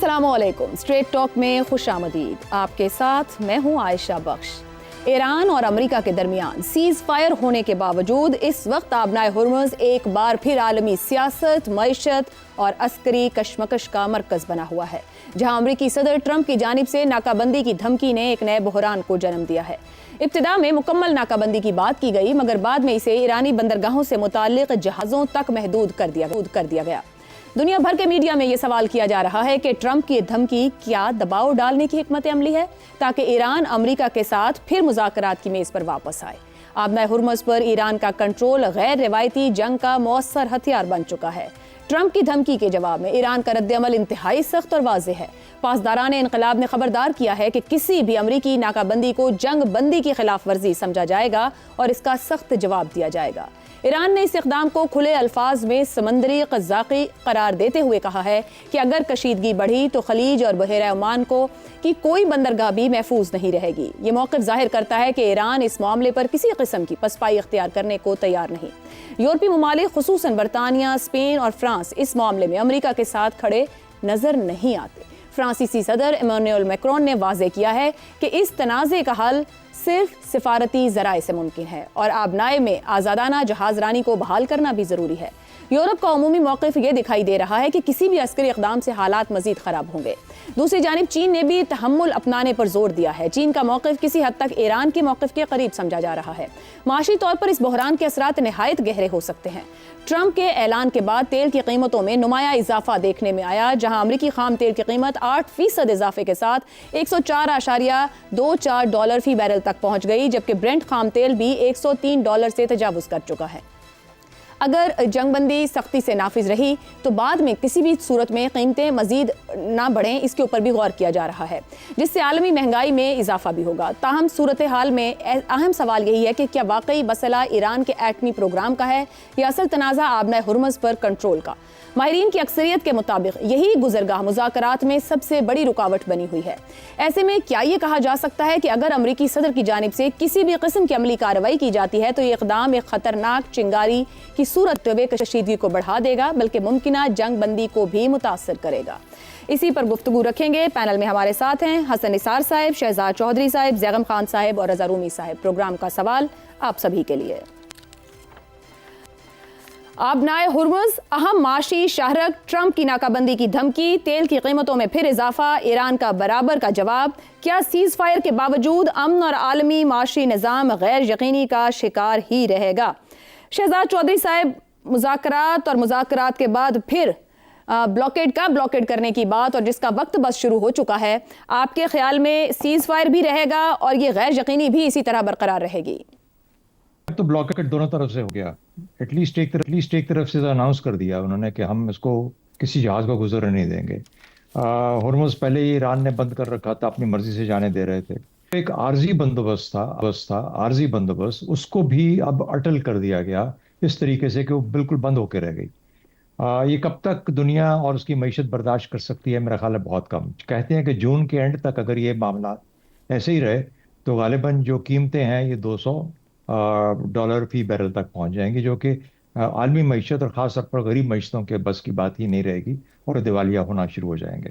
अस्सलाम वालेकुम। Straight talk में खुश आमदीद। आपके साथ मैं हूँ आयशा बख्श। ईरान और अमेरिका के दरमियान सीज फायर होने के बावजूद इस वक्त आबनाए हुर्मुज़ एक बार फिर आलमी सियासत, मईशत और अस्करी कशमकश का मरकज़ बना हुआ है, जहां अमेरिकी सदर ट्रंप की जानिब से नाकाबंदी की धमकी ने एक नए बहरान को जन्म दिया है। इब्तिदा में मुकम्मल नाकाबंदी की बात की गई, मगर बाद में इसे ईरानी बंदरगाहों से मुताल्लिक जहाज़ों तक महदूद कर दिया गया। दुनिया भर के मीडिया में ये सवाल किया जा रहा है कि ट्रंप की धमकी क्या दबाव डालने की हिकमत अमली है ताकि ईरान अमेरिका के साथ फिर मुज़ाकरात की मेज़ पर वापस आए। आबनाए हुर्मुज़ पर ईरान का कंट्रोल गैर रिवायती जंग का मौसर हथियार बन चुका है। ट्रंप की धमकी के जवाब में ईरान का रद्द-ए-अमल इंतहाई सख्त और वाज़ेह है। पासदारान इनकलाब ने खबरदार किया है कि किसी भी अमरीकी नाकाबंदी को जंग बंदी की खिलाफ वर्जी समझा जाएगा और इसका सख्त जवाब दिया जाएगा। ईरान ने इस इक़दाम को खुले अल्फाज में समंदरी क़ज़ाक़ी करार देते हुए कहा है कि अगर कशीदगी बढ़ी तो खलीज और बहरा ओमान को की कोई बंदरगाह भी महफूज नहीं रहेगी। ये मौक़िफ़ ज़ाहिर करता है कि ईरान इस मामले पर किसी किस्म की पसपाई इख्तियार करने को तैयार नहीं। यूरोपीय ममालिक खुसूसन बरतानिया, स्पेन और फ्रांस इस मामले में अमेरिका के साथ खड़े नज़र नहीं आते। फ्रांसीसी सदर इमैनुअल मैक्रोन ने वाज़ेह किया है कि इस तनाज़े का हल सिर्फ सिफारती ज़राए से मुमकिन है और आबनाए में आज़ादाना जहाज़रानी को बहाल करना भी ज़रूरी है। यूरोप का अमूमी मौक़िफ़ ये दिखाई दे रहा है कि किसी भी अस्करी इक़दाम से हालात मज़ीद ख़राब होंगे। दूसरी जानिब चीन ने भी तहम्मुल अपनाने पर जोर दिया है। चीन का मौक़िफ़ किसी हद तक ईरान के मौक़िफ़ के करीब समझा जा रहा है। माशी तौर पर इस बहरान के असरात नहायत गहरे हो सकते हैं। ट्रंप के ऐलान के बाद तेल की कीमतों में नुमाया इजाफा देखने में आया, जहां अमरीकी खाम तेल की कीमत 8% इजाफे के साथ $104.24 फी बैरल तक पहुंच गई, जबकि ब्रेंट खाम तेल भी $103 से तजावुज़ कर चुका है। अगर जंगबंदी सख्ती से नाफिज रही तो बाद में किसी भी सूरत में कीमतें मजीद ना बढ़ें, इसके ऊपर भी गौर किया जा रहा है, जिससे आलमी महंगाई में इजाफा भी होगा। ताहम सूरत हाल में अहम सवाल यही है कि क्या वाकई मसला ईरान के एटमी प्रोग्राम का है या असल तनाज़ा आबनाए हुर्मुज़ पर कंट्रोल का। माहिरीन की अक्सरियत के मुताबिक यही गुज़रगाह मुज़ाकरात में सबसे बड़ी रुकावट बनी हुई है। ऐसे में क्या ये कहा जा सकता है कि अगर अमरीकी सदर की जानिब से किसी भी किस्म की अमली कार्रवाई की जाती है तो ये इक़दाम एक ख़तरनाक चिंगारी की सूरत में कशीदगी को बढ़ा देगा, बल्कि मुमकिना जंग बंदी को भी मुतासर करेगा। इसी पर गुफ्तगू रखेंगे। पैनल में हमारे साथ हैं हसन निसार साहब, शहजाद चौधरी साहब, जैगम खान साहब और रज़ा रूमी साहब। प्रोग्राम का सवाल आप सभी के लिए। आबनाए हुर्मुज़ अहम माशी शाहरक, ट्रंप की नाकाबंदी की धमकी, तेल की कीमतों में फिर इजाफा, ईरान का बराबर का जवाब। क्या सीज़ फायर के बावजूद अमन और आलमी माशी निज़ाम गैर यकीनी का शिकार ही रहेगा? शहजाद चौधरी साहब, मुज़ाकरात के बाद फिर ब्लॉकेड करने की बात और जिसका वक्त बस शुरू हो चुका है, आपके ख्याल में सीज़ फायर भी रहेगा और ये गैर यकीनी भी इसी तरह बरकरार रहेगी? तो ब्लॉकेट दोनों तरफ से हो गया। एटलीस्ट एक तरफ से अनाउंस कर दिया उन्होंने कि हम इसको किसी जहाज को गुजरने नहीं देंगे। हुर्मुज़ पहले ही ईरान ने बंद कर रखा था, अपनी मर्जी से जाने दे रहे थे। एक आर्जी बंदोबस्त उसको भी अब अटल कर दिया गया इस तरीके से कि वो बिल्कुल बंद होकर रह गई। ये कब तक दुनिया और उसकी मईशत बर्दाश्त कर सकती है? मेरा ख्याल है बहुत कम। कहते हैं कि जून के एंड तक अगर ये मामला ऐसे ही रहे तो गालिबन जो कीमतें हैं ये $200 फी बैरल तक पहुंच जाएंगी, जो कि आलमी मईशत और ख़ास तौर पर गरीब मईशतों के बस की बात ही नहीं रहेगी और दिवालिया होना शुरू हो जाएंगे।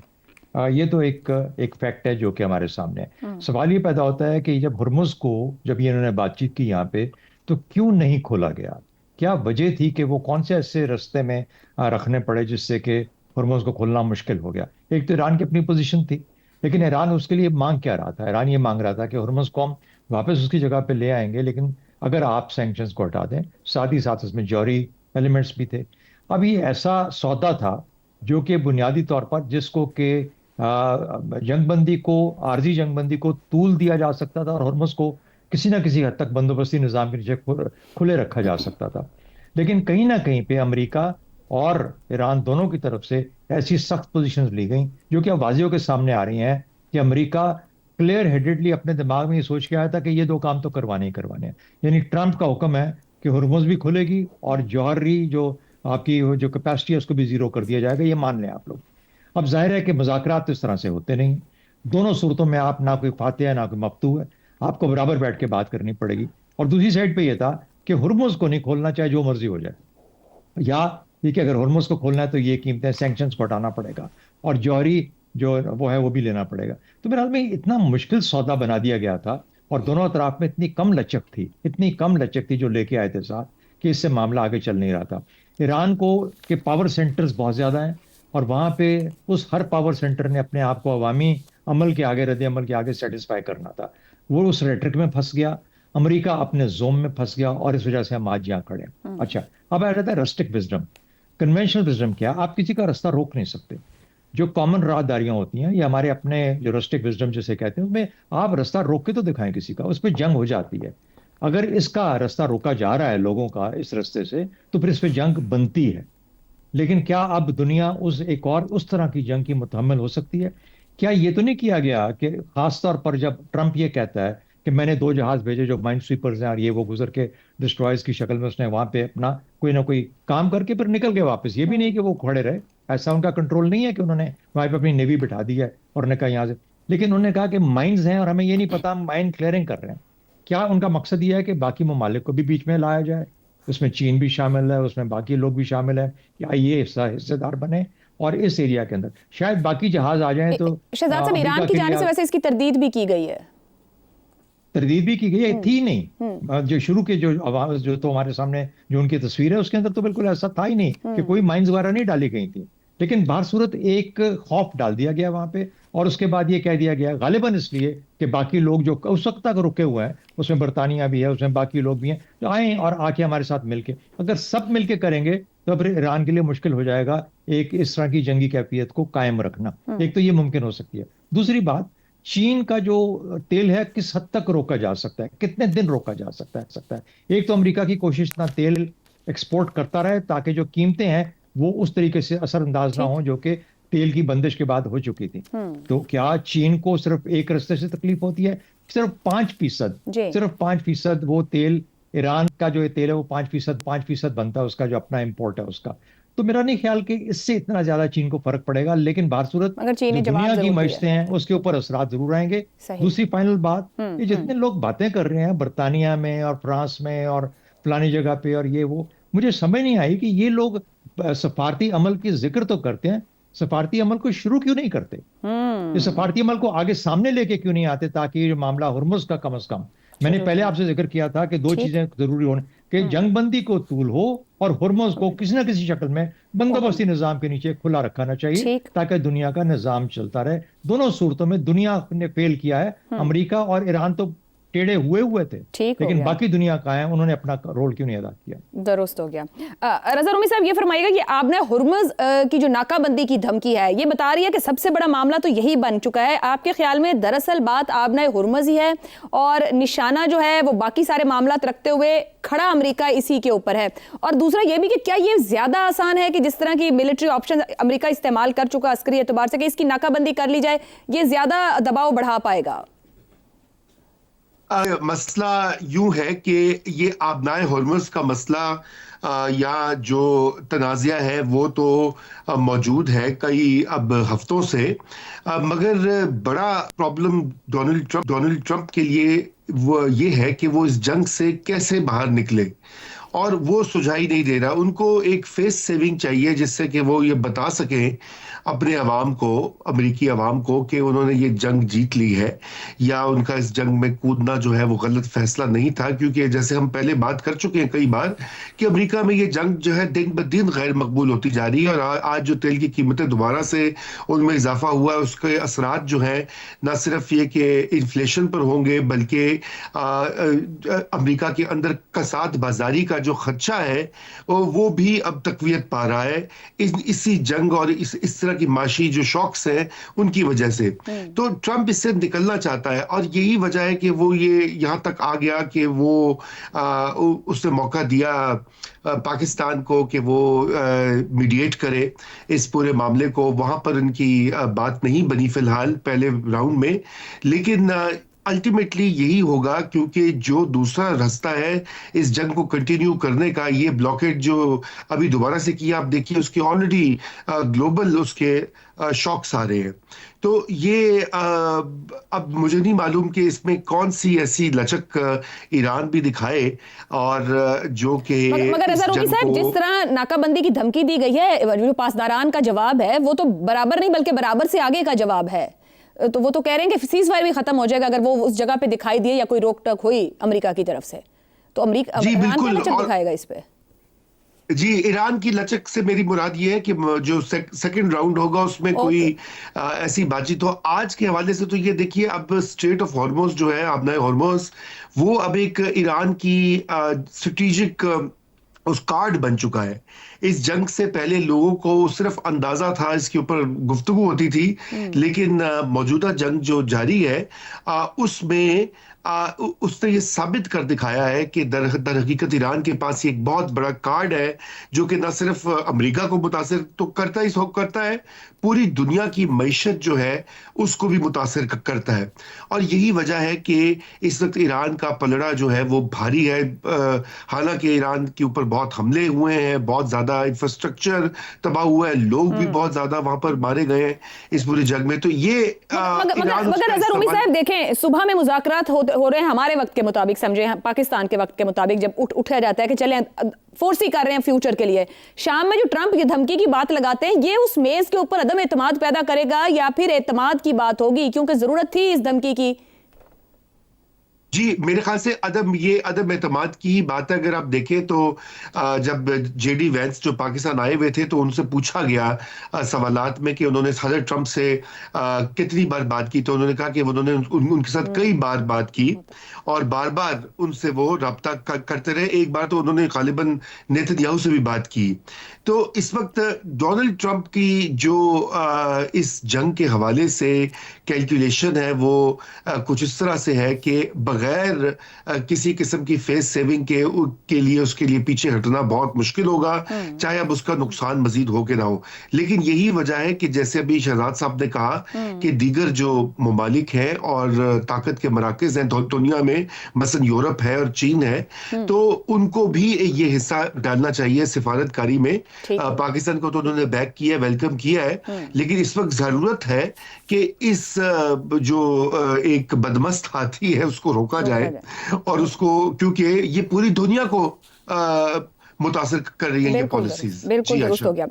ये तो एक फैक्ट है जो कि हमारे सामने है। सवाल ये पैदा होता है कि जब हुर्मुज़ को जब ये इन्होंने बातचीत की यहाँ पे, तो क्यों नहीं खोला गया? क्या वजह थी कि वो कौन से ऐसे रास्ते में रखने पड़े जिससे कि हुर्मुज़ को खोलना मुश्किल हो गया? एक तो ईरान की अपनी पोजीशन थी, लेकिन ईरान उसके लिए मांग क्या रहा था? ईरान ये मांग रहा था कि हुर्मुज़ को हम वापस उसकी जगह पे ले आएंगे, लेकिन अगर आप सैंक्शंस को हटा दें। साथ ही साथ इसमें जौहरी एलिमेंट्स भी थे। अब ये ऐसा सौदा था जो कि बुनियादी तौर पर जिसको कि जंगबंदी को, आर्जी जंगबंदी को तूल दिया जा सकता था और हुर्मुज़ को किसी न किसी हद तक बंदोबस्ती निज़ाम के नीचे खुले रखा जा सकता था। लेकिन कहीं ना कहीं पे अमेरिका और ईरान दोनों की तरफ से ऐसी सख्त पोजीशंस ली गई जो कि अब वाज़ियों के सामने आ रही हैं कि अमेरिका क्लियर हेडेडली अपने दिमाग में ये सोच के आया था कि ये दो काम तो करवाने ही करवाने हैं। यानी ट्रंप का हुक्म है कि हुर्मुज़ भी खुलेगी और जौहरी जो आपकी जो कैपेसिटी है उसको भी जीरो कर दिया जाएगा, ये मान लें आप लोग। अब जाहिर है कि मुज़ाकरात तो इस तरह से होते नहीं। दोनों सूरतों में आप ना कोई फाते है ना कोई मफ्तू है, आपको बराबर बैठ के बात करनी पड़ेगी। और दूसरी साइड पर यह था कि हुर्मुज़ को नहीं खोलना, चाहे जो मर्जी हो जाए, या ये कि अगर हुर्मुज़ को खोलना है तो ये कीमतें सैंक्शंस को हटाना पड़ेगा और जौहरी جو وہ ہے وہ بھی لینا پڑے گا. تو میرے خیال میں اتنا مشکل سودا بنا دیا گیا تھا اور دونوں اطراف میں اتنی کم لچک تھی جو لے کے آئے تھے ساتھ کہ اس سے معاملہ آگے چل نہیں رہا تھا. ایران کو کے پاور سینٹرز بہت زیادہ ہیں اور وہاں پہ اس ہر پاور سینٹر نے اپنے آپ کو عوامی عمل کے آگے رد عمل کے آگے سیٹسفائی کرنا تھا. وہ اس ریٹرک میں پھنس گیا. امریکہ اپنے زوم میں پھنس گیا اور اس وجہ سے ہم آج یہاں کھڑے ہیں. اچھا اب آ جاتا ہے رسٹک وزڈم. کنونشنل وزڈم کیا؟ آپ کسی کا رستہ روک نہیں سکتے. جو کامن راہداریاں ہوتی ہیں یہ ہمارے اپنے جو رسٹک وزڈم جسے کہتے ہیں اس میں آپ رستہ روک کے تو دکھائیں کسی کا, اس پہ جنگ ہو جاتی ہے. اگر اس کا رستہ روکا جا رہا ہے لوگوں کا اس رستے سے تو پھر اس پہ جنگ بنتی ہے. لیکن کیا اب دنیا ایک اور اس طرح کی جنگ کی متحمل ہو سکتی ہے؟ کیا یہ تو نہیں کیا گیا کہ خاص طور پر جب ٹرمپ یہ کہتا ہے کہ میں نے 2 جہاز بھیجے جو مائنڈ سویپرز ہیں اور یہ وہ گزر کے ڈسٹرائز کی شکل میں اس نے وہاں پہ اپنا کوئی نہ کوئی کام کر کے پھر نکل گئے واپس. یہ بھی نہیں کہ وہ کھڑے رہے, ایسا ان کا کنٹرول نہیں ہے کہ انہوں نے وہاں پہ اپنی نیوی بٹھا دی ہے اور نے کہا یہاں سے. لیکن انہوں نے کہا کہ مائنز ہیں اور ہمیں یہ نہیں پتا مائن کلیئرنگ کر رہے ہیں. کیا ان کا مقصد یہ ہے کہ باقی ممالک کو بھی بیچ میں لایا جائے؟ اس میں چین بھی شامل ہے, اس میں باقی لوگ بھی شامل ہیں کہ یہ حصہ دار بنے اور اس ایریا کے اندر شاید باقی جہاز آ جائیں. تو شہزاد صاحب ایران کی جانب سے ویسے اس کی تردید بھی کی گئی ہے. تردید بھی کی گئی ہے, تھی نہیں جو شروع کے جو تو ہمارے سامنے جو ان کی تصویر ہے اس کے اندر تو بالکل ایسا تھا ہی نہیں کہ کوئی مائنز وغیرہ نہیں ڈالی گئی تھی. لیکن بہر صورت ایک خوف ڈال دیا گیا وہاں پہ اور اس کے بعد یہ کہہ دیا گیا غالباً اس لیے کہ باقی لوگ جو اس وقت تک رکے ہوئے ہیں اس میں برطانیہ بھی ہے, اس میں باقی لوگ بھی ہیں جو آئیں اور آ کے ہمارے ساتھ مل کے, اگر سب مل کے کریں گے تو پھر ایران کے لیے مشکل ہو جائے گا ایک اس طرح کی جنگی کیفیت کو قائم رکھنا. ایک تو یہ ممکن ہو سکتی ہے. دوسری بات, چین کا جو تیل ہے کس حد تک روکا جا سکتا ہے, کتنے دن روکا جا سکتا ہے. ایک تو امریکہ کی کوشش اتنا تیل ایکسپورٹ کرتا رہے تاکہ جو قیمتیں ہیں وہ اس طریقے سے اثر انداز نہ ہوں جو کہ تیل کی بندش کے بعد ہو چکی تھی. تو کیا چین کو صرف ایک رستے سے تکلیف ہوتی ہے؟ صرف 5% وہ تیل ایران کا جو تیل ہے وہ 5% بنتا ہے اس کا جو اپنا امپورٹ ہے اس کا. تو میرا نہیں خیال کہ اس سے اتنا زیادہ چین کو فرق پڑے گا, لیکن بہر صورت دنیا کی معیشتیں ہیں اس کے اوپر اثرات ضرور آئیں گے. دوسری فائنل بات, یہ جتنے لوگ باتیں کر رہے ہیں برطانیہ میں اور فرانس میں اور فلانی جگہ پہ اور یہ وہ, مجھے سمجھ نہیں آئی کہ یہ لوگ سفارتی عمل کی ذکر تو کرتے ہیں, سفارتی عمل کو شروع کیوں نہیں کرتے؟ یہ سفارتی عمل کو آگے سامنے لے کے کیوں نہیں آتے تاکہ یہ معاملہ ہرمز کا کم از کم, میں نے پہلے آپ سے ذکر کیا تھا کہ 2 چیزیں ضروری ہونے کہ جنگ بندی کو طول ہو اور ہرمز کو کسی نہ کسی شکل میں بندوبستی نظام کے نیچے کھلا رکھنا چاہیے تاکہ دنیا کا نظام چلتا رہے. دونوں صورتوں میں دنیا نے فیل کیا ہے. امریکہ اور ایران تو ٹیڑے ہوئے تھے, لیکن باقی دنیا کا ہے انہوں نے اپنا رول کیوں نہیں ادا کیا؟ درست ہو گیا. رضا رومی صاحب یہ فرمائیے گا کہ آبنہ ہرمز کی جو ناکہ بندی کی دھمکی ہے یہ بتا رہی ہے کہ سب سے بڑا معاملہ تو یہی بن چکا ہے. آپ کے خیال میں دراصل بات آبنہ ہرمز ہی ہے اور نشانہ جو ہے وہ باقی سارے معاملات رکھتے ہوئے کھڑا امریکہ اسی کے اوپر ہے؟ اور دوسرا یہ بھی کہ کیا یہ زیادہ آسان ہے کہ جس طرح کی ملٹری آپشن امریکہ استعمال کر چکا عسکری اعتبار سے کہ اس کی ناکہ بندی کر لی جائے, یہ زیادہ دباؤ بڑھا پائے گا؟ مسئلہ یوں ہے کہ یہ آبنائے ہرمز کا مسئلہ یا جو تنازعہ ہے وہ تو موجود ہے کئی اب ہفتوں سے, مگر بڑا پرابلم ڈونلڈ ٹرمپ کے لیے وہ یہ ہے کہ وہ اس جنگ سے کیسے باہر نکلے, اور وہ سجھائی نہیں دے رہا. ان کو ایک فیس سیونگ چاہیے جس سے کہ وہ یہ بتا سکیں اپنے عوام کو, امریکی عوام کو, کہ انہوں نے یہ جنگ جیت لی ہے یا ان کا اس جنگ میں کودنا جو ہے وہ غلط فیصلہ نہیں تھا. کیونکہ جیسے ہم پہلے بات کر چکے ہیں کئی بار کہ امریکہ میں یہ جنگ جو ہے دن بدن غیر مقبول ہوتی جا رہی ہے, اور آج جو تیل کی قیمتیں دوبارہ سے ان میں اضافہ ہوا ہے اس کے اثرات جو ہیں نہ صرف یہ کہ انفلیشن پر ہوں گے بلکہ امریکہ کے اندر کساد بازاری کا جو خدشہ ہے وہ بھی اب تقویت پا رہا ہے اسی جنگ اور اس طرح کی معاشی جو شوکس ہیں ان کی وجہ سے. تو ٹرمپ اس سے نکلنا چاہتا ہے اور یہی وجہ ہے کہ وہ یہ یہاں تک آ گیا کہ وہ اس نے موقع دیا پاکستان کو کہ وہ میڈیٹ کرے اس پورے معاملے کو. وہاں پر ان کی بات نہیں بنی فی الحال پہلے راؤنڈ میں, لیکن अल्टीमेटली यही होगा, क्योंकि जो दूसरा रास्ता है इस जंग को कंटिन्यू करने का, ये ब्लॉकेट जो अभी दोबारा से किया, आप देखिए उसके ऑलरेडी ग्लोबल उसके शॉक्स आ रहे हैं। तो ये अब मुझे नहीं मालूम कि इसमें कौन सी ऐसी लचक ईरान भी दिखाए, और जो कि मगर इस रजा रूमी जंग साहब, जिस को तरह नाकाबंदी की धमकी दी गई है, जो पासदारान का जवाब है वो तो बराबर नहीं बल्कि बराबर से आगे का जवाब है। तो वो तो कह रहे हैं कि सीज फायर भी खत्म हो जाएगा अगर वो उस जगह पे दिखाई दिए या कोई रोक टोक हुई अमेरिका की तरफ से। तो अमेरिका जी ईरान क्या बिल्कुल। लचक और दिखाएगा इस पे? जी, ईरान की लचक से मेरी मुराद ये है कि जो सेकंड राउंड होगा उसमें कोई ऐसी बातचीत हो। आज के हवाले से तो ये देखिए, अब स्ट्रेट ऑफ हॉर्मोज जो है, आबनाए हॉर्मोज, वो अब एक ईरान की स्ट्रेटेजिक उस कार्ड बन चुका है। इस जंग से पहले लोगों को सिर्फ अंदाजा था, इसके ऊपर गुफ्तगू होती थी, लेकिन मौजूदा जंग जो जारी है उसमें उसने ये साबित कर दिखाया है कि दर हकीकत ईरान के पास एक बहुत बड़ा कार्ड है, जो कि न सिर्फ अमेरिका को मुतासिर तो करता है, पूरी दुनिया की मईशत जो है उसको भी मुतासिर करता है। और यही वजह है कि इस वक्त ईरान का पलड़ा जो है वो भारी है। हालांकि ईरान के ऊपर बहुत हमले हुए हैं, बहुत ज्यादा इंफ्रास्ट्रक्चर तबाह हुआ है, लोग भी बहुत ज्यादा वहां पर मारे गए हैं इस पूरी जंग में। तो ये मगर रजा रूमी साहब देखें, सुबह में मुज़ाकरात हो रहे हैं हमारे वक्त के मुताबिक, समझे पाकिस्तान के वक्त के मुताबिक, जब उठाया जाता है कि चलें फोर्स ही कर रहे हैं फ्यूचर के लिए। शाम में जो ट्रंप की धमकी की बात लगाते हैं, ये उस मेज के ऊपर अदम एतमाद पैदा करेगा या फिर एतमाद की बात होगी, क्योंकि जरूरत थी इस धमकी की? जी, मेरे ख्याल से अदम एतमाद की ही बात है। अगर आप देखें तो जब जेडी वैंस जो पाकिस्तान आए हुए थे, तो उनसे पूछा गया सवालात में कि उन्होंने सदर ट्रंप से कितनी बार बात की, तो उन्होंने कहा कि उन्होंने उनके साथ कई बार बात की और बार बार उनसे वो रब्ता करते रहे। एक बार तो उन्होंने गालिबन नेतन्याहू से भी बात की। तो इस वक्त डोनाल्ड ट्रंप की जो इस जंग के हवाले से कैलकुलेशन है, वो कुछ इस तरह से है कि बगैर किसी किस्म की फेस सेविंग के लिए उसके लिए पीछे हटना बहुत मुश्किल होगा, चाहे अब उसका नुकसान मजीद हो के ना हो। लेकिन यही वजह है कि जैसे अभी शहजाद साहब ने कहा कि दीगर जो ममालिक हैं और ताकत के मराकज हैं दुनिया में, मसलन यूरोप है और चीन है, तो उनको भी ये हिस्सा डालना चाहिए सिफारतकारी में। पाकिस्तान को तो उन्होंने बैक किया, वेलकम किया है, लेकिन इस वक्त जरूरत है कि इस जो एक बदमस्त हाथी है उसको रोका जाए और उसको, क्योंकि ये पूरी दुनिया को मुतासिर कर रही है ये पॉलिसीज। बिल्कुल दुरुस्त हो गया।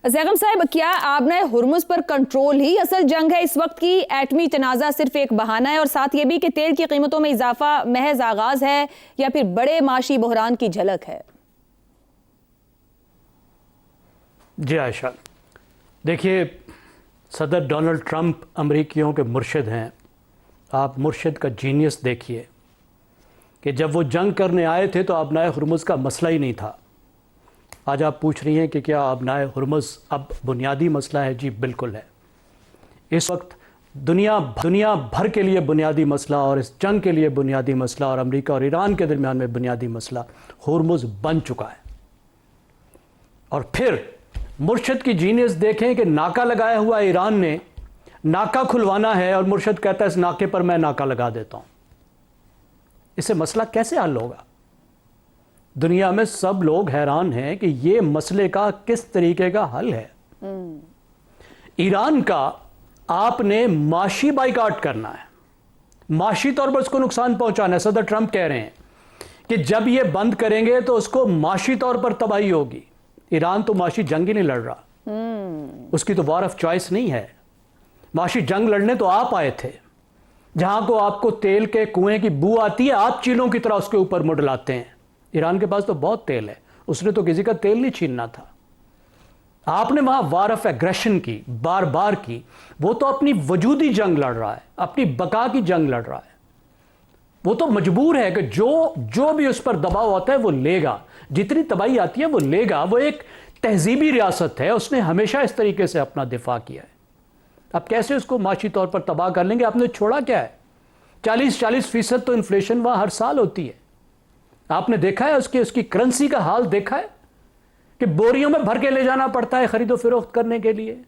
ज़ैगम साहब, क्या आबनाए हुर्मुज़ पर कंट्रोल ही असल जंग है इस वक्त की? एटमी तनाज़ा सिर्फ एक बहाना है? और साथ ये भी कि तेल की कीमतों में इजाफा महज आगाज है या फिर बड़े माशी बहरान की झलक है? जी आयशा, देखिए, सदर डोनाल्ड ट्रंप अमरीकियों के मुर्शिद हैं। आप मुर्शिद का जीनियस देखिए कि जब वो जंग करने आए थे तो आबनाए हुर्मुज़ का मसला ही नहीं था। आज आप पूछ रही हैं कि क्या आबनाए हुर्मुज़ अब बुनियादी मसला है? जी बिल्कुल है। इस वक्त दुनिया भर के लिए बुनियादी मसला, और इस जंग के लिए बुनियादी मसला, और अमेरिका और ईरान के दरमियान में बुनियादी मसला हुर्मुज़ बन चुका है। और फिर मुर्शद की जीनियस देखें कि नाका लगाया हुआ ईरान ने नाका खुलवाना है और मुर्शद कहता है इस नाके पर मैं नाका लगा देता हूं। इससे मसला कैसे हल होगा? दुनिया में सब लोग हैरान हैं कि ये मसले का किस तरीके का हल है। ईरान का आपने माशी बाइकाट करना है, माशी तौर पर उसको नुकसान पहुंचाना है। सदर ट्रंप कह रहे हैं कि जब ये बंद करेंगे तो उसको माशी तौर पर तबाही होगी। ईरान तो माशी जंग ही नहीं लड़ रहा, उसकी तो वॉर ऑफ चॉइस नहीं है। माशी जंग लड़ने तो आप आए थे, जहां को आपको तेल के कुएं की बू आती है, आप चीलों की तरह उसके ऊपर मुडलाते हैं। ईरान के पास तो बहुत तेल है, उसने तो किसी का तेल नहीं छीनना था। आपने वहां वॉर ऑफ एग्रेशन की, बार बार की। वो तो अपनी वजूदी जंग लड़ रहा है, अपनी बका की जंग लड़ रहा है। वो तो मजबूर है कि जो भी उस पर दबाव होता है वो लेगा, जितनी तबाही आती है वो लेगा। वो एक तहजीबी रियासत है, उसने हमेशा इस तरीके से अपना दिफा किया है। अब कैसे उसको माशी तौर पर तबाह कर लेंगे? आपने छोड़ा क्या है? 40% तो इन्फ्लेशन वहां हर साल होती है। आपने देखा है उसकी करेंसी का हाल देखा है कि बोरियों में भर के ले जाना पड़ता है खरीदो फरोख्त करने के लिए।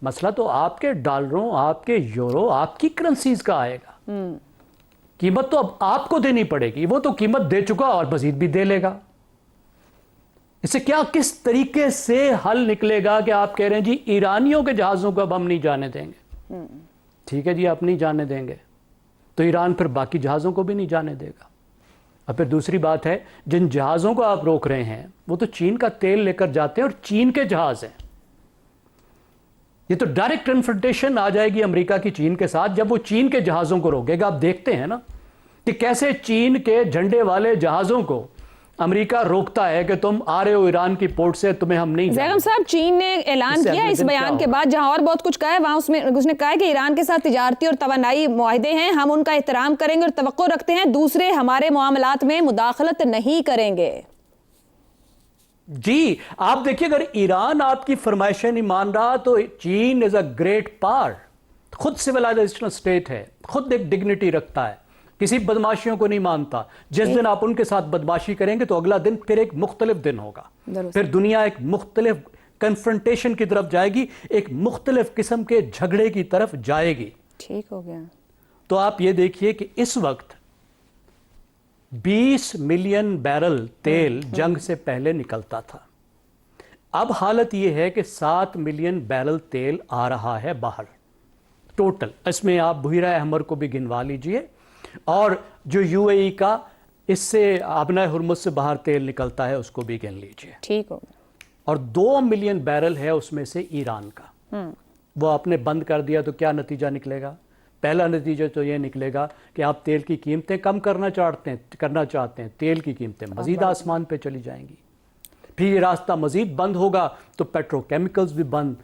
मसला तो आपके डॉलरों, आपके यूरो, आपकी करेंसीज का आएगा। कीमत तो अब आपको देनी पड़ेगी, वो तो कीमत दे चुका और मजीद भी दे लेगा। इससे क्या किस तरीके से हल निकलेगा कि आप कह रहे हैं जी ईरानियों के जहाज़ों को अब हम नहीं जाने देंगे। ठीक है जी, आप नहीं जाने देंगे तो ईरान फिर बाकी जहाज़ों को भी नहीं जाने देगा। अब फिर दूसरी बात है, जिन जहाज़ों को आप रोक रहे हैं वो तो चीन का तेल लेकर जाते हैं और चीन के जहाज़ हैं। ये तो डायरेक्ट कन्फ्रंटेशन आ जाएगी अमेरिका की चीन के साथ जब वो चीन के जहाज़ों को रोकेगा। आप देखते हैं ना कि कैसे चीन के झंडे वाले जहाज़ों को अमेरिका रोकता है कि तुम आ रहे हो ईरान की पोर्ट से, तुम्हें हम नहीं जाने। ज़ैगम साहब, चीन ने ऐलान किया इस बयान के बाद, जहां और बहुत कुछ कहा है वहां उसने कहा है कि ईरान के साथ तिजारती और तवानाई मुआहदे हैं, हम उनका एहतराम करेंगे और तवक्को रखते हैं दूसरे हमारे मामलात में मुदाखलत नहीं करेंगे। जी आप देखिए, अगर ईरान आपकी फरमाइशें नहीं मान रहा तो चीन इज अ ग्रेट पावर, खुद सिविलाइजेशनल स्टेट है, खुद एक डिग्निटी रखता है, किसी बदमाशियों को नहीं मानता। जिस दिन आप उनके साथ बदमाशी करेंगे तो अगला दिन फिर एक मुख्तलिफ दिन होगा, फिर दुनिया एक मुख्तलिफ कन्फ्रंटेशन की तरफ जाएगी, एक मुख्तलिफ किस्म के झगड़े की तरफ जाएगी। ठीक हो गया। तो आप ये देखिए कि इस वक्त 20 मिलियन बैरल तेल जंग से पहले निकलता था, अब हालत यह है कि 7 मिलियन बैरल तेल आ रहा है बाहर टोटल। इसमें आप बुहिरा अहमर को भी गिनवा लीजिए और जो यूएई का इससे आबना हुर्मुज से बाहर तेल निकलता है उसको भी गिन लीजिए। ठीक हो गया। और 2 मिलियन बैरल है उसमें से ईरान का, वो आपने बंद कर दिया तो क्या नतीजा निकलेगा? पहला नतीजा तो ये निकलेगा कि आप तेल की कीमतें कम करना चाहते हैं, तेल की कीमतें मजीद आसमान पे चली जाएंगी। फिर ये रास्ता मजीद बंद होगा तो पेट्रोकेमिकल्स भी बंद,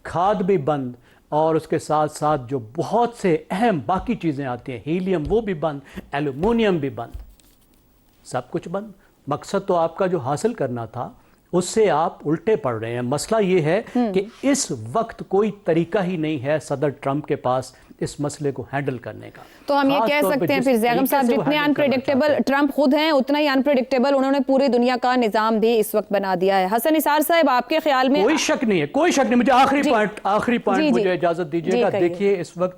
खाद भी बंद, और उसके साथ साथ जो बहुत से अहम बाकी चीज़ें आती हैं, हीलियम वो भी बंद, एल्यूमिनियम भी बंद, सब कुछ बंद। मकसद तो आपका जो हासिल करना था उससे आप उल्टे पड़ रहे हैं। मसला ये है कि इस वक्त कोई तरीका ही नहीं है सदर ट्रंप के पास इस मसले को हैंडल करने का। तो हम ये कह सकते हैं फिर ज़ैगम साहब, जितने अनप्रेडिक्टेबल ट्रंप खुद हैं उतना ही अनप्रेडिक्टेबल उन्होंने पूरी दुनिया का निजाम भी इस वक्त बना दिया है। हसन निसार साहब, आपके ख्याल में? कोई शक नहीं है, कोई शक नहीं। मुझे आखिरी पॉइंट मुझे इजाजत दीजिएगा। देखिए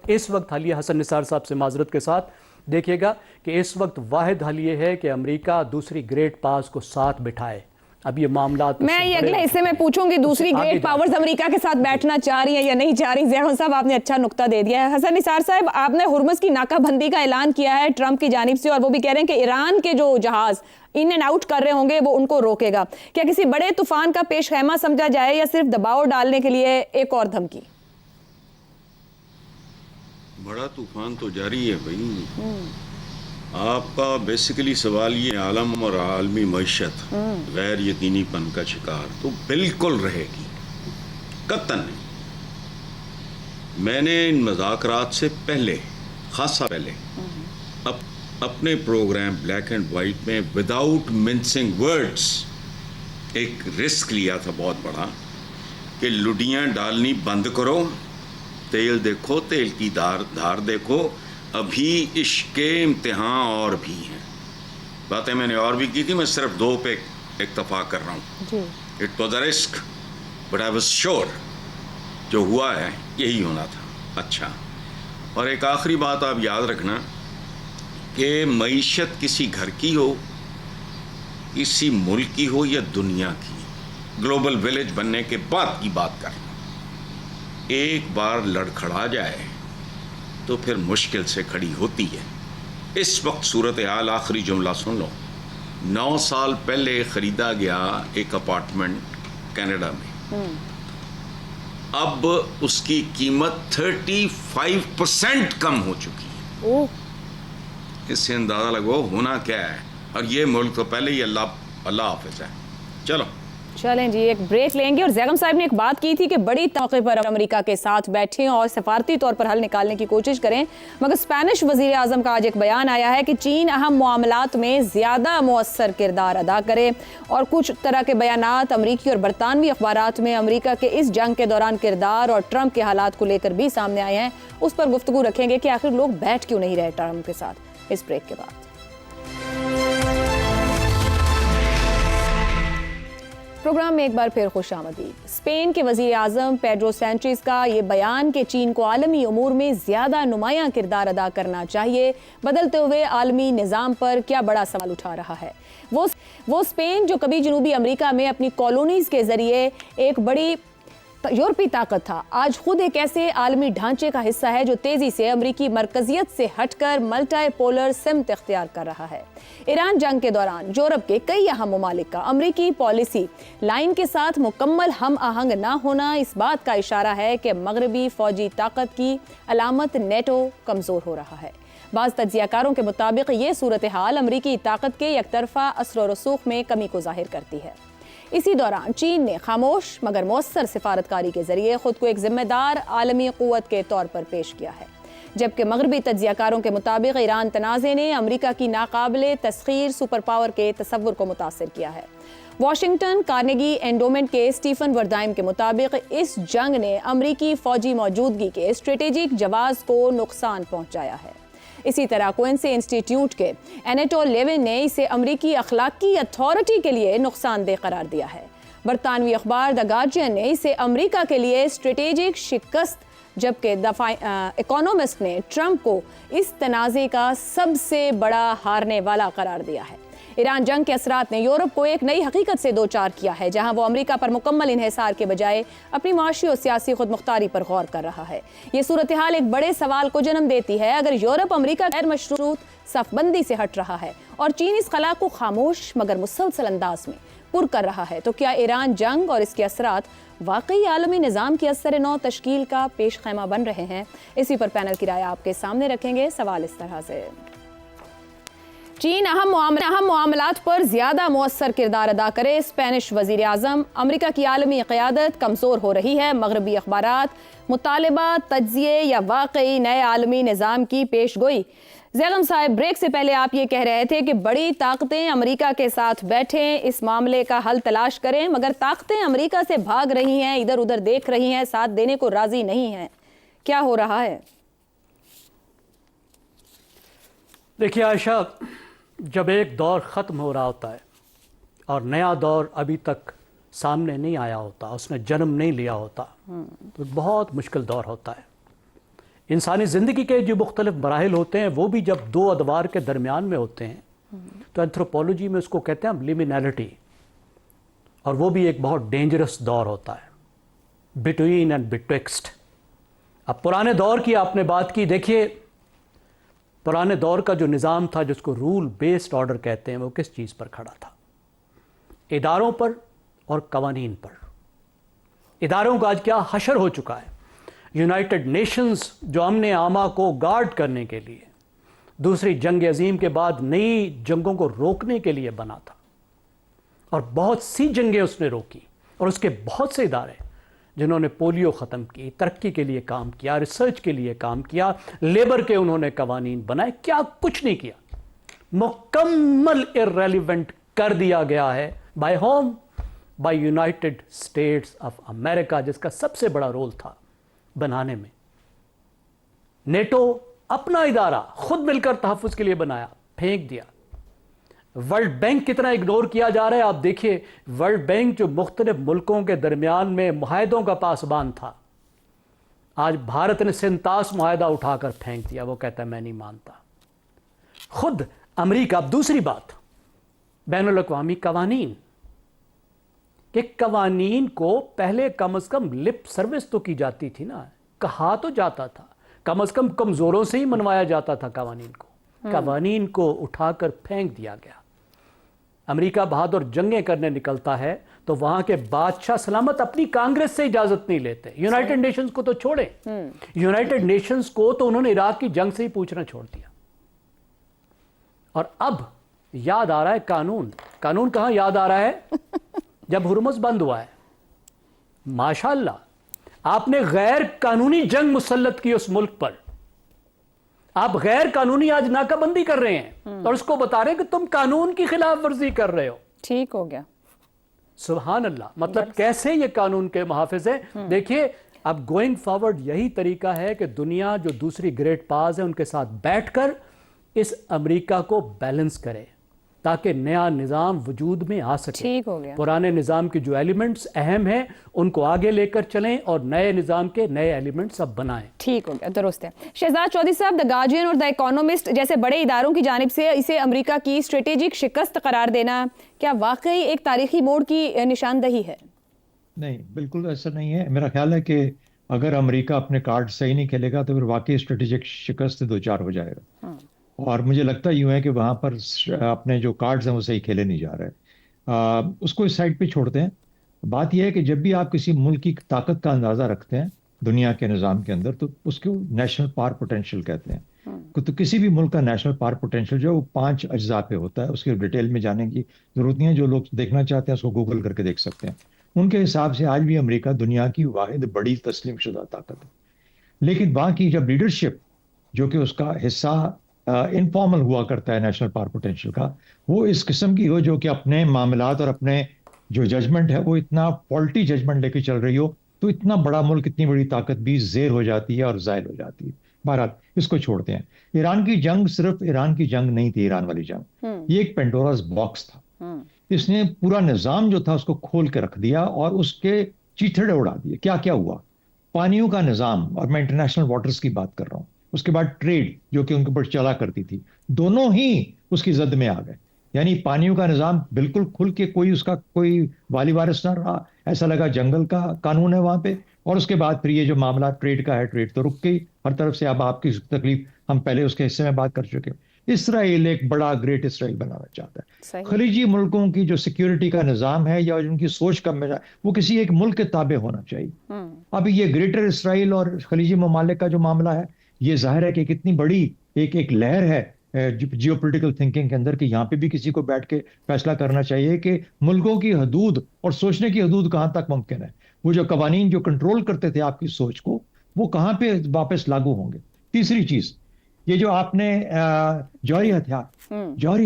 इस वक्त हालिया हसन निसार साहब से माजरत के साथ देखिएगा कि इस वक्त वाहिद हल ये है कि अमेरिका दूसरी ग्रेट पावर्स को साथ बिठाए। अब ये मामला मैं ये अगले हिस्से में पूछूंगी, दूसरी ग्रेट पावर्स अमेरिका के साथ बैठना चाह रही है या नहीं चाह रही। ज़ैगम साहब, आपने अच्छा नुक्ता दे दिया है। हसन निसार साहब, आपने हुर्मुज की नाकाबंदी का ऐलान किया है ट्रंप की जानिब से और वो भी कह रहे हैं कि ईरान के जो जहाज इन एंड आउट कर रहे होंगे वो उनको रोकेगा। क्या किसी बड़े तूफान का पेश खैमा समझा जाए या सिर्फ दबाव डालने के लिए एक और धमकी? बड़ा तूफान तो जारी है भाई। आपका बेसिकली सवाल ये आलम और आलमी मईशत गैर यकीनीपन का शिकार तो बिल्कुल रहेगी, कतन नहीं। मैंने इन मुज़ाकरात से पहले, खासा पहले, अपने प्रोग्राम ब्लैक एंड वाइट में विदाउट मिंसिंग वर्ड्स एक रिस्क लिया था बहुत बड़ा कि लुडियाँ डालनी बंद करो, तेल देखो, तेल की धार देखो, अभी इश्क इम्तिहान और भी हैं। बातें मैंने और भी की थी, मैं सिर्फ 2 पे इक्तफा कर रहा हूँ। It was a risk but I was sure जो हुआ है यही होना था। अच्छा, और एक आखिरी बात आप याद रखना कि मईशत किसी घर की हो, किसी मुल्क की हो या दुनिया की, ग्लोबल विलेज बनने के बाद की बात करना, एक बार लड़खड़ा जाए तो फिर मुश्किल से खड़ी होती है। इस वक्त सूरत हाल, आखिरी जुमला सुन लो, 9 साल पहले खरीदा गया एक अपार्टमेंट कनाडा में, अब उसकी कीमत 35% कम हो चुकी है। इससे अंदाजा लगो होना क्या है। और ये मुल्क तो पहले ही अल्लाह हाफिज है। चलें जी, एक ब्रेक लेंगे। और ज़ैगम साहब ने एक बात की थी कि बड़ी मौके पर अमेरिका के साथ बैठें और सफारती तौर पर हल निकालने की कोशिश करें, मगर स्पेनिश वज़ीर आज़म का आज एक बयान आया है कि चीन अहम मामलात में ज़्यादा मुअस्सर किरदार अदा करे। और कुछ तरह के बयानात अमरीकी और बरतानवी अखबारात में अमरीका के इस जंग के दौरान किरदार और ट्रंप के हालात को लेकर भी सामने आए हैं। उस पर गुफ्तगू रखेंगे कि आखिर लोग बैठ क्यों नहीं रहे ट्रंप के साथ, इस ब्रेक के बाद। प्रोग्राम में एक बार फिर खुश आमदीद। स्पेन के वजीर आजम पेड्रो सैंचेज का ये बयान कि चीन को आलमी उमूर में ज़्यादा नुमायां किरदार अदा करना चाहिए बदलते हुए आलमी निज़ाम पर क्या बड़ा सवाल उठा रहा है। वो स्पेन जो कभी जनूबी अमेरिका में अपनी कॉलोनीज़ के ज़रिए एक बड़ी यूरोपीय ताकत था, आज खुद एक ऐसे आलमी ढांचे का हिस्सा है जो तेजी से अमरीकी मरकजियत से हटकर मल्टीपोलर सिमत इख्तियार कर रहा है। ईरान जंग के दौरान यूरोप के कई अहम ममालिक का अमरीकी पॉलिसी लाइन के साथ मुकम्मल हम आहंग ना होना इस बात का इशारा है कि मगरबी फौजी ताकत की अलामत नेटो कमज़ोर हो रहा है। बाज़ तज्ज़ियाकारों के मुताबिक ये सूरत हाल अमरीकी ताकत के यकतरफा असर व रसूख में कमी को ज़ाहिर करती है। इसी दौरान चीन ने खामोश मगर मौसर सिफारतकारी के जरिए खुद को एक जिम्मेदार आलमी क़ुव्वत के तौर पर पेश किया है, जबकि मगरबी तज्ज़ियाकारों के मुताबिक ईरान तनाज़े ने अमरीका की नाकाबिले तस्खीर सुपर पावर के तसव्वुर को मुतासिर किया है। वाशिंगटन कार्नेगी एंडोमेंट के स्टीफन वर्दाइम के मुताबिक इस जंग ने अमरीकी फ़ौजी मौजूदगी के स्ट्रेटेजिक जवाज़ को नुकसान पहुँचाया है। इसी तरह क्विंसी इंस्टीट्यूट के एनेटोल लेविन ने इसे अमरीकी अखलाकी अथॉरिटी के लिए नुकसानदेह करार दिया है। बरतानवी अखबार द गार्जियन ने इसे अमरीका के लिए स्ट्रेटेजिक शिकस्त, जबकि इकोनॉमिस्ट ने ट्रंप को इस तनाज़े का सबसे बड़ा हारने वाला करार दिया है। ईरान जंग के असरात ने यूरोप को एक नई हकीकत से दो चार किया है, जहां वो अमेरिका पर मुकम्मल इन्हिसार के बजाय अपनी माशी और सियासी खुद मुख्तारी पर गौर कर रहा है। ये सूरत हाल एक बड़े सवाल को जन्म देती है। अगर यूरोप अमेरिका गैर मशरूत सफबंदी से हट रहा है और चीन इस खला को खामोश मगर मुसलसल अंदाज में पुर कर रहा है, तो क्या ईरान जंग और इसके असरात वाकई आलमी निज़ाम की असर नौ तश्कील का पेश खैमा बन रहे हैं? इसी पर पैनल की राय आपके सामने रखेंगे। सवाल इस तरह से, चीन अहम मामलात पर ज़्यादा मौसर किरदार अदा करे, स्पेनिश वज़ीर आज़म, अमरीका की आलमी क़यादत कमज़ोर हो रही है, मगरबी अखबारात, मुतालबा, तज्ज़िये या वाकई नए आलमी निज़ाम की पेश गोई। ज़ैगम साहब, ब्रेक से पहले आप ये कह रहे थे कि बड़ी ताकतें अमरीका के साथ बैठें, इस मामले का हल तलाश करें, मगर ताकतें अमरीका से भाग रही हैं, इधर उधर देख रही हैं, साथ देने को राज़ी नहीं हैं। क्या हो रहा है? देखिए आयशा, जब एक दौर ख़त्म हो रहा होता है और नया दौर अभी तक सामने नहीं आया होता, उसने जन्म नहीं लिया होता, तो बहुत मुश्किल दौर होता है। इंसानी ज़िंदगी के जो मुख्तलिफ मराहिल होते हैं वो भी जब दो अदवार के दरमियान में होते हैं, तो एंथ्रोपोलॉजी में उसको कहते हैं हम लिमिनैलिटी, और वो भी एक बहुत डेंजरस दौर होता है, बिटवीन एंड बिटविक्स्ट। अब पुराने दौर की आपने बात की, देखिए पुराने दौर का जो निज़ाम था जिसको रूल बेस्ड ऑर्डर कहते हैं, वो किस चीज़ पर खड़ा था? इदारों पर और कवानीन पर। इदारों का आज क्या हशर हो चुका है। यूनाइटेड नेशंस जो अमन आमा को गार्ड करने के लिए दूसरी जंग अजीम के बाद नई जंगों को रोकने के लिए बना था, और बहुत सी जंगें उसने रोकी, और उसके बहुत से इदारे जिन्होंने पोलियो ख़त्म की, तरक्की के लिए काम किया, रिसर्च के लिए काम किया, लेबर के उन्होंने कवानीन बनाए, क्या कुछ नहीं किया, मुकम्मल इर्रेलेवेंट कर दिया गया है। By whom? By United States of America, जिसका सबसे बड़ा रोल था बनाने में। नेटो अपना इदारा खुद मिलकर तहफ़्फ़ुज़ के लिए बनाया, फेंक दिया। वर्ल्ड बैंक कितना इग्नोर किया जा रहा है आप देखिए। वर्ल्ड बैंक जो मुख्तलिफ मुल्कों के दरमियान में मुआहदों का पासबान था, आज भारत ने सिंतास मुआहदा उठाकर फेंक दिया। वो कहता है मैं नहीं मानता। खुद अमेरिका। अब दूसरी बात, बैनुल अक़वामी कवानीन, कि कवानीन को पहले कम से कम लिप सर्विस तो की जाती थी ना, कहा तो जाता था, कम से कम कमज़ोरों से ही मनवाया जाता था कवानीन को। कवानीन को उठाकर फेंक दिया गया। अमेरिका बहादुर जंगें करने निकलता है तो वहां के बादशाह सलामत अपनी कांग्रेस से इजाजत नहीं लेते। यूनाइटेड नेशंस को तो छोड़े, यूनाइटेड नेशंस को तो उन्होंने इराक की जंग से ही पूछना छोड़ दिया। और अब याद आ रहा है कानून। कानून कहां याद आ रहा है? जब हुर्मुज़ बंद हुआ है, माशाअल्लाह आपने गैर कानूनी जंग मुसल्लत की उस मुल्क पर। आप गैर कानूनी आज नाकाबंदी कर रहे हैं और उसको बता रहे हैं कि तुम कानून की खिलाफ वर्जी कर रहे हो। ठीक हो गया। सुभान अल्लाह। मतलब कैसे ये कानून के मुहाफिज हैं। देखिए अब गोइंग फॉरवर्ड यही तरीका है कि दुनिया जो दूसरी ग्रेट पावर्स है उनके साथ बैठकर इस अमेरिका को बैलेंस करे। تاکہ نیا نظام وجود میں آ سکے. ٹھیک ہو گیا. پرانے نظام کے جو ایلیمنٹس اہم ہیں ان کو آگے لے کر چلیں اور نئے نظام کے نئے ایلیمنٹس اب بنائیں. ٹھیک ہو گیا, درست ہے. شہزاد چودھری صاحب, دی گارڈین اور دی اکانومسٹ جیسے بڑے اداروں کی جانب سے اسے امریکہ کی اسٹریٹجک شکست قرار دینا کیا واقعی ایک تاریخی موڑ کی نشاندہی ہے؟ نہیں, بالکل ایسا نہیں ہے. میرا خیال ہے کہ اگر امریکہ اپنے کارڈ صحیح نہیں کھیلے گا تو پھر واقعی اسٹریٹجک شکست دو چار ہو جائے گا. اور مجھے لگتا یوں ہے کہ وہاں پر اپنے جو کارڈز ہیں وہ صحیح کھیلے نہیں جا رہے. اس کو اس سائڈ پہ چھوڑتے ہیں. بات یہ ہے کہ جب بھی آپ کسی ملک کی طاقت کا اندازہ رکھتے ہیں دنیا کے نظام کے اندر تو اس کو نیشنل پاور پوٹینشیل کہتے ہیں. تو کسی بھی ملک کا نیشنل پاور پوٹینشیل جو ہے وہ 5 اجزاء پہ ہوتا ہے. اس کی ڈیٹیل میں جانے کی ضرورت نہیں ہے. جو لوگ دیکھنا چاہتے ہیں اس کو گوگل کر کے دیکھ سکتے ہیں. ان کے حساب سے آج بھی امریکہ دنیا کی واحد بڑی تسلیم شدہ طاقت ہے. لیکن وہاں کی جب لیڈرشپ جو کہ اس کا حصہ انفارمل ہوا کرتا ہے نیشنل پاور پوٹینشیل کا, وہ اس قسم کی ہو جو کہ اپنے معاملات اور اپنے جو ججمنٹ ہے وہ اتنا فالٹی ججمنٹ لے کے چل رہی ہو, تو اتنا بڑا ملک اتنی بڑی طاقت بھی زیر ہو جاتی ہے اور زائل ہو جاتی ہے. بہرحال اس کو چھوڑتے ہیں. ایران کی جنگ صرف ایران کی جنگ نہیں تھی. ایران والی جنگ یہ ایک پینڈوراز باکس تھا. اس نے پورا نظام جو تھا اس کو کھول کے رکھ دیا اور اس کے چیتھڑے اڑا دیے. کیا کیا ہوا؟ پانیوں کا نظام, اور میں انٹرنیشنل واٹرز کی بات کر رہا ہوں. اس کے بعد ٹریڈ جو کہ ان کے اوپر چلا کرتی تھی, دونوں ہی اس کی زد میں آ گئے. یعنی پانیوں کا نظام بالکل کھل کے کوئی اس کا کوئی والی وارث نہ رہا, ایسا لگا جنگل کا قانون ہے وہاں پہ. اور اس کے بعد پھر یہ جو معاملہ ٹریڈ کا ہے, ٹریڈ تو رک گئی ہر طرف سے. اب آپ کی تکلیف ہم پہلے اس کے حصے میں بات کر چکے. اسرائیل ایک بڑا گریٹ اسرائیل بنانا چاہتا ہے. خلیجی ملکوں کی جو سیکیورٹی کا نظام ہے یا ان کی سوچ کا وہ کسی ایک ملک کے تابع ہونا چاہیے. اب یہ گریٹر اسرائیل اور خلیجی ممالک کا جو معاملہ ہے, یہ ظاہر ہے کہ کتنی بڑی ایک لہر ہے جیو پولیٹیکل تھنکنگ کے اندر کہ یہاں پہ بھی کسی کو بیٹھ کے فیصلہ کرنا چاہیے کہ ملکوں کی حدود اور سوچنے کی حدود کہاں تک ممکن ہے. وہ جو قوانین جو کنٹرول کرتے تھے آپ کی سوچ کو, وہ کہاں پہ واپس لاگو ہوں گے. تیسری چیز, یہ جو آپ نے جوہری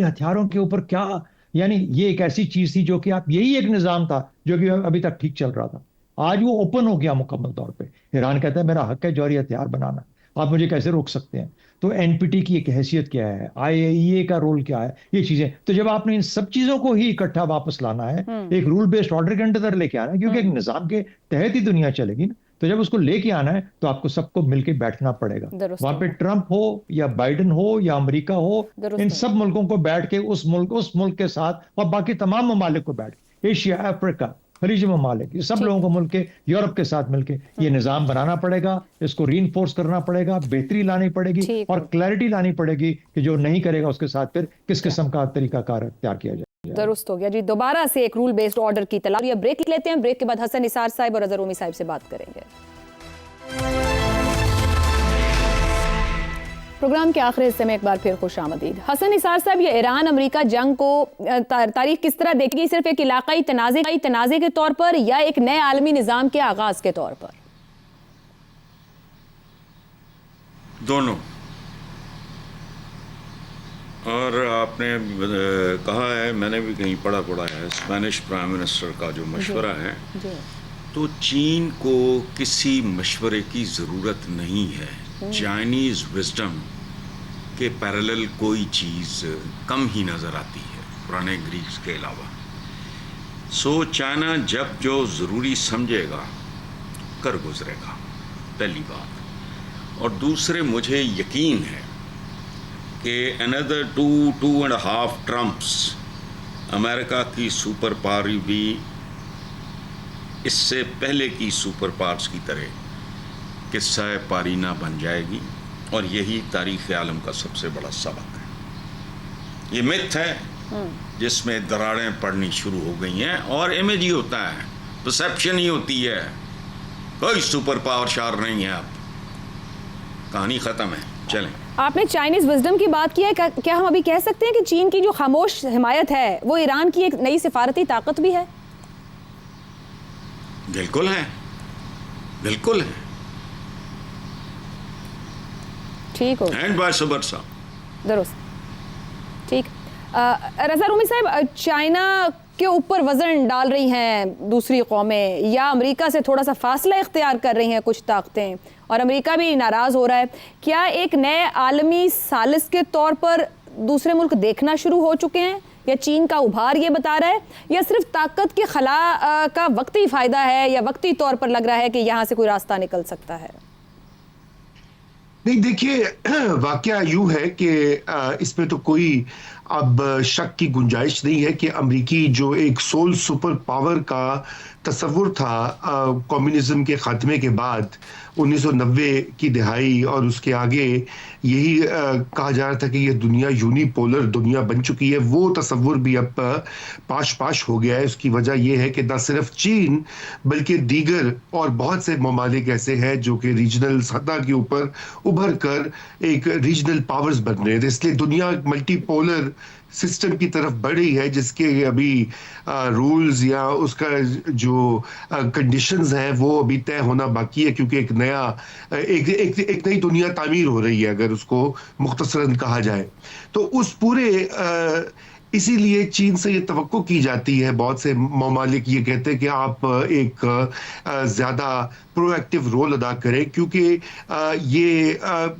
ہتھیاروں کے اوپر کیا, یعنی یہ ایک ایسی چیز تھی جو کہ آپ یہی ایک نظام تھا جو کہ ابھی تک ٹھیک چل رہا تھا, آج وہ اوپن ہو گیا مکمل طور پہ. ایران کہتا ہے میرا حق ہے جوہری ہتھیار بنانا, آپ مجھے کیسے روک سکتے ہیں. تو این پی ٹی کی ایک حیثیت کیا ہے, IAEA کا رول کیا ہے, یہ چیزیں. تو جب آپ نے ان سب چیزوں کو ہی اکٹھا واپس لانا ہے, ایک رول بیسڈ آرڈر کے اندر لے کے آنا ہے, کیونکہ ایک نظام کے تحت ہی دنیا چلے گی نا. تو جب اس کو لے کے آنا ہے تو آپ کو سب کو مل کے بیٹھنا پڑے گا. وہاں پہ ٹرمپ ہو یا بائیڈن ہو یا امریکہ ہو, ان سب ملکوں کو بیٹھ کے اس ملک کے ساتھ اور باقی تمام ممالک کو بیٹھ کے, ایشیا, افریقہ, خلیجی ممالک, یہ سب لوگوں کو مل کے, یورپ کے ساتھ مل کے یہ نظام بنانا پڑے گا. اس کو ری انفورس کرنا پڑے گا, بہتری لانی پڑے گی اور کلیئرٹی لانی پڑے گی کہ جو نہیں کرے گا اس کے ساتھ پھر کس قسم کا طریقہ کار اختیار کیا جائے. درست ہو گیا جی. دوبارہ سے ایک رول بیسڈ آرڈر کی طلب. یہ بریک لیتے ہیں, بریک کے بعد حسن نثار صاحب اور اظہر رومی صاحب سے بات کریں گے. پروگرام کے آخری حصے میں ایک بار پھر خوش آمدید. حسن نثار صاحب, یہ ایران امریکہ جنگ کو تاریخ کس طرح دیکھے گی؟ صرف ایک علاقائی تنازع کے طور پر یا ایک نئے عالمی نظام کے آغاز کے طور پر؟ دونوں. اور آپ نے کہا ہے, میں نے بھی کہیں پڑھا ہے, اسپینش پرائم منسٹر کا جو مشورہ ہے, تو چین کو کسی مشورے کی ضرورت نہیں ہے. چائنیز وزڈم کے پیرالل کوئی چیز کم ہی نظر آتی ہے پرانے گریکس کے علاوہ. سو چائنا جب جو ضروری سمجھے گا کر گزرے گا, پہلی بات. اور دوسرے, مجھے یقین ہے کہ another 2.5 ٹرمپس امریکہ کی سپر پاور بھی اس سے پہلے کی سپر پاورز کی طرح قصہ پارینہ بن جائے گی, اور یہی تاریخ عالم کا سب سے بڑا سبق ہے. یہ متھ ہے جس میں دراڑیں پڑنی شروع ہو گئی ہیں, اور امیج ہی ہوتا ہے, پرسیپشن ہی ہوتی ہے, کوئی سپر پاور شار نہیں ہے. اب کہانی ختم ہے. چلیں, آپ نے چائنیز وزڈم کی بات کی ہے, کیا ہم ابھی کہہ سکتے ہیں کہ چین کی جو خاموش حمایت ہے وہ ایران کی ایک نئی سفارتی طاقت بھی ہے؟ بالکل ہے, بالکل ہے. ٹھیک ہو, اینڈ وائس ورسا. درست, ٹھیک. رضا رومی صاحب, چائنا کے اوپر وزن ڈال رہی ہیں دوسری قومیں, یا امریکہ سے تھوڑا سا فاصلہ اختیار کر رہی ہیں کچھ طاقتیں, اور امریکہ بھی ناراض ہو رہا ہے. کیا ایک نئے عالمی ثالث کے طور پر دوسرے ملک دیکھنا شروع ہو چکے ہیں یا چین کا ابھار یہ بتا رہا ہے، یا صرف طاقت کے خلا کا وقتی فائدہ ہے، یا وقتی طور پر لگ رہا ہے کہ یہاں سے کوئی راستہ نکل سکتا ہے؟ نہیں دیکھیے، واقعہ یوں ہے کہ اس میں تو کوئی اب شک کی گنجائش نہیں ہے کہ امریکی جو ایک سول سپر پاور کا تصور تھا کمیونزم کے خاتمے کے بعد 1990 کی دہائی اور اس کے آگے، یہی کہا جا رہا تھا کہ یہ دنیا یونی پولر دنیا بن چکی ہے، وہ تصور بھی اب پاش پاش ہو گیا ہے۔ اس کی وجہ یہ ہے کہ نہ صرف چین بلکہ دیگر اور بہت سے ممالک ایسے ہیں جو کہ ریجنل سطح کے اوپر ابھر کر ایک ریجنل پاورز بن رہے ہیں، اس لیے دنیا ملٹی پولر سسٹم کی طرف بڑھ رہی ہے، جس کے ابھی رولز یا اس کا جو کنڈیشنز ہیں وہ ابھی طے ہونا باقی ہے، کیونکہ ایک نئی دنیا تعمیر ہو رہی ہے اگر اس کو مختصراً کہا جائے تو۔ اس پورے اسی لیے چین سے یہ توقع کی جاتی ہے، بہت سے ممالک یہ کہتے ہیں کہ آپ ایک زیادہ پرو ایکٹیو رول ادا کریں، کیونکہ یہ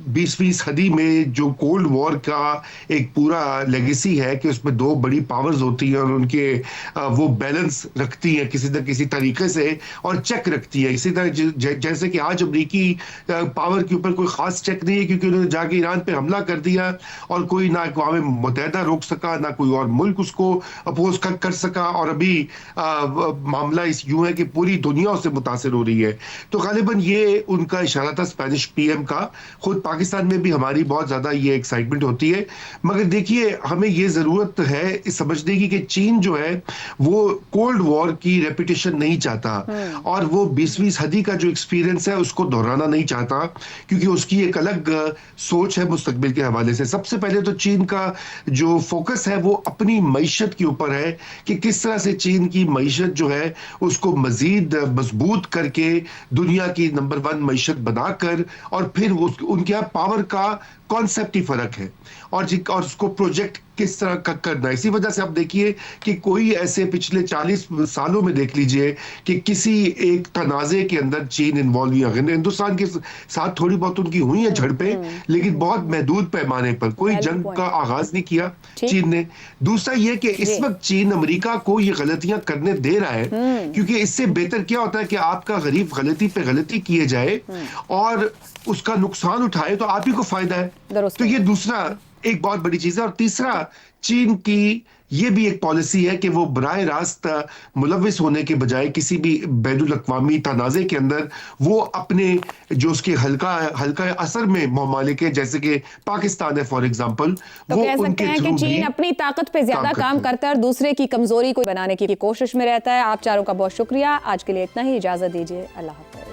20ویں صدی میں جو کولڈ وار کا ایک پورا لیگیسی ہے کہ اس میں دو بڑی پاورز ہوتی ہیں اور ان کے وہ بیلنس رکھتی ہیں کسی نہ کسی طریقے سے اور چیک رکھتی ہے، اسی طرح جیسے کہ آج امریکی پاور کے اوپر کوئی خاص چیک نہیں ہے، کیونکہ انہوں نے جا کے ایران پہ حملہ کر دیا اور کوئی نہ اقوام متحدہ روک سکا، نہ کوئی اور ملک اس کو اپوز کر سکا، اور ابھی معاملہ اس یوں ہے کہ پوری دنیا اس سے متاثر ہو رہی ہے۔ تو غالباً یہ ان کا اشارہ تھا اسپینش پی ایم کا۔ خود پاکستان میں بھی ہماری بہت زیادہ یہ ایکسائٹمنٹ ہوتی ہے، مگر دیکھیے ہمیں یہ ضرورت ہے سمجھنے کی کہ چین جو ہے وہ کولڈ وار کی ریپیٹیشن نہیں چاہتا، اور وہ 20ویں صدی کا جو ایکسپیرینس ہے اس کو دہرانا نہیں چاہتا، کیونکہ اس کی ایک الگ سوچ ہے مستقبل کے حوالے سے۔ سب سے پہلے تو چین کا جو فوکس ہے وہ اپنی معیشت کے اوپر ہے کہ کس طرح سے چین کی معیشت جو ہے اس کو مزید مضبوط کر کے دنیا کی نمبر 1 معیشت بنا کر، اور پھر ان کے پاور کا کانسیپٹ ہی فرق ہے اور اس کو پروجیکٹ کس طرح کرنا ہے۔ اسی وجہ سے آپ دیکھیے کہ کوئی ایسے پچھلے 40 سالوں میں دیکھ لیجئے کہ کسی ایک تنازع کے اندر چین انوالو نہیں ہے۔ ہندوستان کے ساتھ تھوڑی بہت ان کی ہوئی ہیں جھڑپیں، لیکن بہت محدود پیمانے پر، کوئی جنگ کا آغاز نہیں کیا چین نے۔ دوسرا یہ کہ اس وقت چین امریکہ کو یہ غلطیاں کرنے دے رہا ہے، کیونکہ اس سے بہتر کیا ہوتا ہے کہ آپ کا غریب غلطی پہ غلطی کیے جائے اور اس کا نقصان اٹھائے تو آپ ہی کو فائدہ ہے۔ تو یہ دوسرا ایک بہت بڑی چیز ہے۔ اور تیسرا، چین کی یہ بھی ایک پالیسی ہے کہ وہ براہ راست ملوث ہونے کے بجائے کسی بھی بین الاقوامی تنازع کے اندر وہ اپنے جو اس کے حلقہ اثر میں ممالک ہیں، جیسے کہ پاکستان ہے فار ایگزامپل، وہ ان کے تھرو بھی چین اپنی طاقت پہ زیادہ کام کرتا ہے اور دوسرے کی کمزوری کو بنانے کی کوشش میں رہتا ہے۔ آپ چاروں کا بہت شکریہ، آج کے لیے اتنا ہی، اجازت دیجیے، اللہ حافظ۔